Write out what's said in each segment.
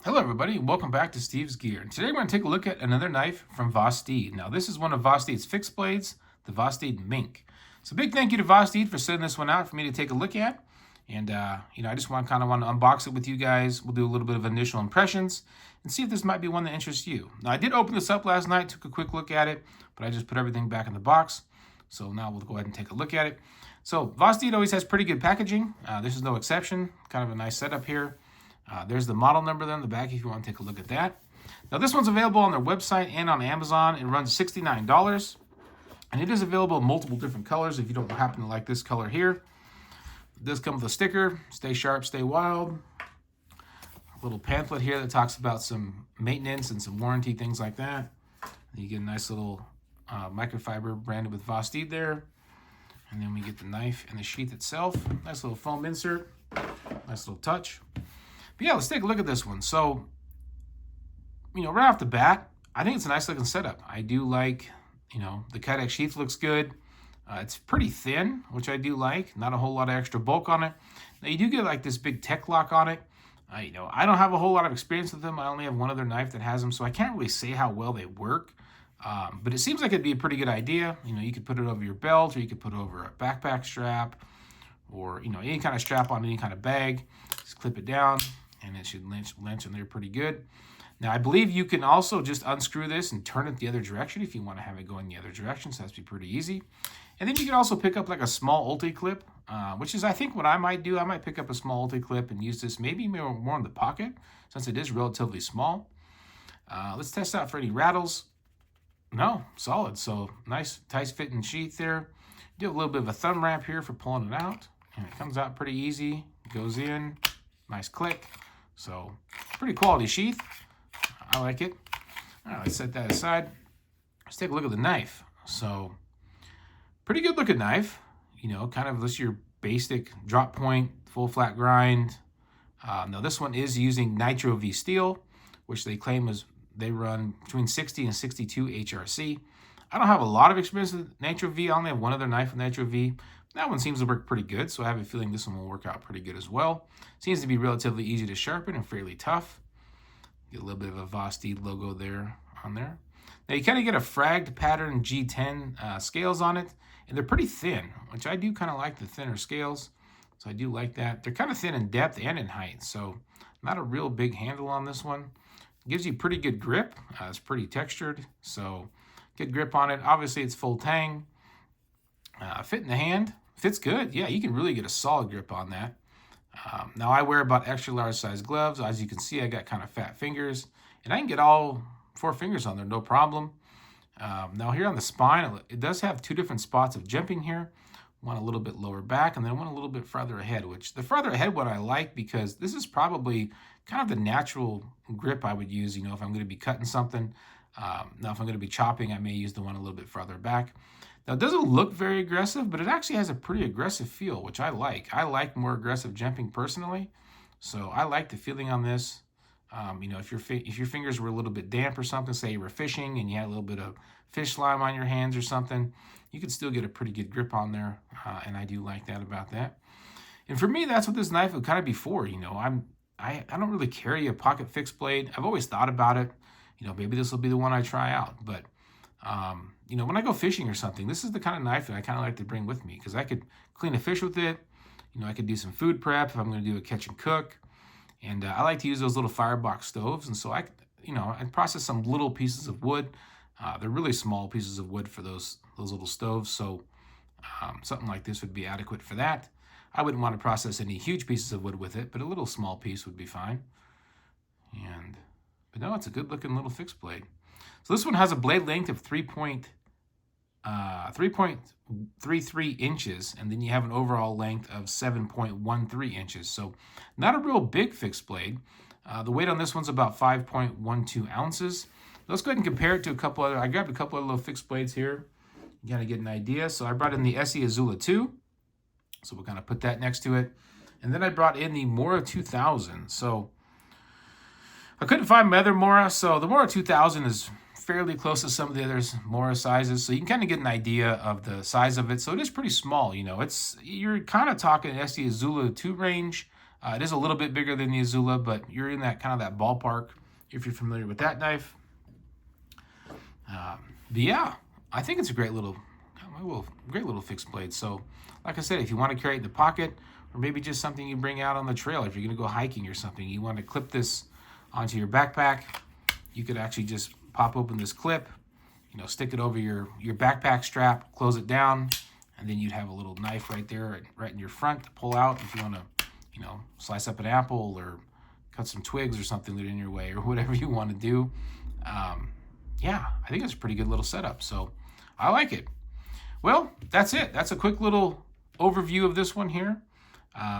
Hello everybody, welcome back to Steve's Gear. And today we're going to take a look at another knife from Vosteed. Now this is one of Vosteed's fixed blades, the Vosteed Mink. So big thank you to Vosteed for sending this one out for me to take a look at. And I just want to unbox it with you guys. We'll do a little bit of initial impressions and see if this might be one that interests you. Now I did open this up last night, took a quick look at it, but I just put everything back in the box. So now we'll go ahead and take a look at it. So Vosteed always has pretty good packaging. This is no exception. Kind of a nice setup here. There's the model number there on the back if you want to take a look at that. Now this one's available on their website and on Amazon. It runs $69. And it is available in multiple different colors if you don't happen to like this color here. It does come with a sticker, stay sharp, stay wild. A little pamphlet here that talks about some maintenance and some warranty, things like that. And you get a nice little microfiber branded with Vosteed there. And then we get the knife and the sheath itself. Nice little foam insert, nice little touch. But yeah, let's take a look at this one. So, right off the bat, I think it's a nice looking setup. I do like, the Kydex sheath looks good. It's pretty thin, which I do like. Not a whole lot of extra bulk on it. Now you do get like this big tech lock on it. I don't have a whole lot of experience with them. I only have one other knife that has them, so I can't really say how well they work. But it seems like it'd be a pretty good idea. You could put it over your belt, or you could put it over a backpack strap, or any kind of strap on any kind of bag. Just clip it down, and it should lynch in there pretty good. Now, I believe you can also just unscrew this and turn it the other direction if you want to have it go in the other direction, so that's be pretty easy. And then you can also pick up like a small ulti clip, which is I think what I might do. I might pick up a small ulti clip and use this maybe more in the pocket, since it is relatively small. Let's test out for any rattles. No, solid. So nice, tight fitting sheath there. Do have a little bit of a thumb wrap here for pulling it out. And it comes out pretty easy. Goes in. Nice click. So pretty quality sheath. I like it. All right, let's set that aside. Let's take a look at the knife. So pretty good looking knife. Kind of this your basic drop point, full flat grind. Now this one is using Nitro V steel, which they claim is they run between 60 and 62 HRC. I don't have a lot of experience with Nitro V. I only have one other knife with Nitro V. That one seems to work pretty good, so I have a feeling this one will work out pretty good as well. Seems to be relatively easy to sharpen and fairly tough. Get a little bit of a Vosteed logo there on there. Now you kind of get a fragged pattern G10 scales on it, and they're pretty thin, which I do kind of like the thinner scales. So I do like that. They're kind of thin in depth and in height, so not a real big handle on this one. Gives you pretty good grip. It's pretty textured, so good grip on it. Obviously, it's full tang. Fit in the hand. Fits good. Yeah, you can really get a solid grip on that. Now, I wear about extra large size gloves. As you can see, I got kind of fat fingers, and I can get all 4 fingers on there, no problem. Now, here on the spine, it does have 2 different spots of jimping here. One a little bit lower back, and then one a little bit farther ahead, which the farther ahead one I like because this is probably kind of the natural grip I would use, if I'm going to be cutting something. Now, if I'm going to be chopping, I may use the one a little bit farther back. Now, it doesn't look very aggressive, but it actually has a pretty aggressive feel, which I like. I like more aggressive jimping personally, so I like the feeling on this. If your fingers were a little bit damp or something, say you were fishing and you had a little bit of fish slime on your hands or something, you could still get a pretty good grip on there, and I do like that about that. And for me, that's what this knife would kind of be for. I don't really carry a pocket fixed blade. I've always thought about it. Maybe this will be the one I try out, but when I go fishing or something, this is the kind of knife that I kind of like to bring with me because I could clean a fish with it. I could do some food prep if I'm going to do a catch and cook. And I like to use those little firebox stoves. And so I process some little pieces of wood. They're really small pieces of wood for those little stoves. So something like this would be adequate for that. I wouldn't want to process any huge pieces of wood with it, but a little small piece would be fine. But no, it's a good looking little fixed blade. So this one has a blade length of 3.33 inches, and then you have an overall length of 7.13 inches. So not a real big fixed blade. The weight on this one's about 5.12 ounces. Let's go ahead and compare it to a couple other. I grabbed a couple other little fixed blades here. You gotta get an idea. So I brought in the Essie Azula 2. So we're gonna put that next to it. And then I brought in the Mora 2000. So I couldn't find my other Mora. So the Mora 2000 is fairly close to some of the other Mora sizes, so you can kind of get an idea of the size of it. So it is pretty small. You're kind of talking Essie Azula 2 range. It is a little bit bigger than the Azula, but you're in that kind of that ballpark if you're familiar with that knife. But yeah, I think it's a great little fixed blade. So like I said, if you want to carry it in the pocket, or maybe just something you bring out on the trail, if you're going to go hiking or something, you want to clip this onto your backpack, you could actually just pop open this clip, you know, stick it over your backpack strap, close it down, and then you'd have a little knife right there, right in your front to pull out if you want to, you know, slice up an apple or cut some twigs or something that are in your way or whatever you want to do. Yeah, I think it's a pretty good little setup. So I like it. Well, that's it. That's a quick little overview of this one here.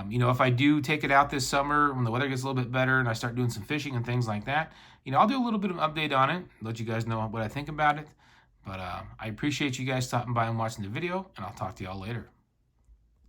You know, if I do take it out this summer when the weather gets a little bit better and I start doing some fishing and things like that, you know, I'll do a little bit of an update on it, let you guys know what I think about it. But I appreciate you guys stopping by and watching the video, and I'll talk to y'all later.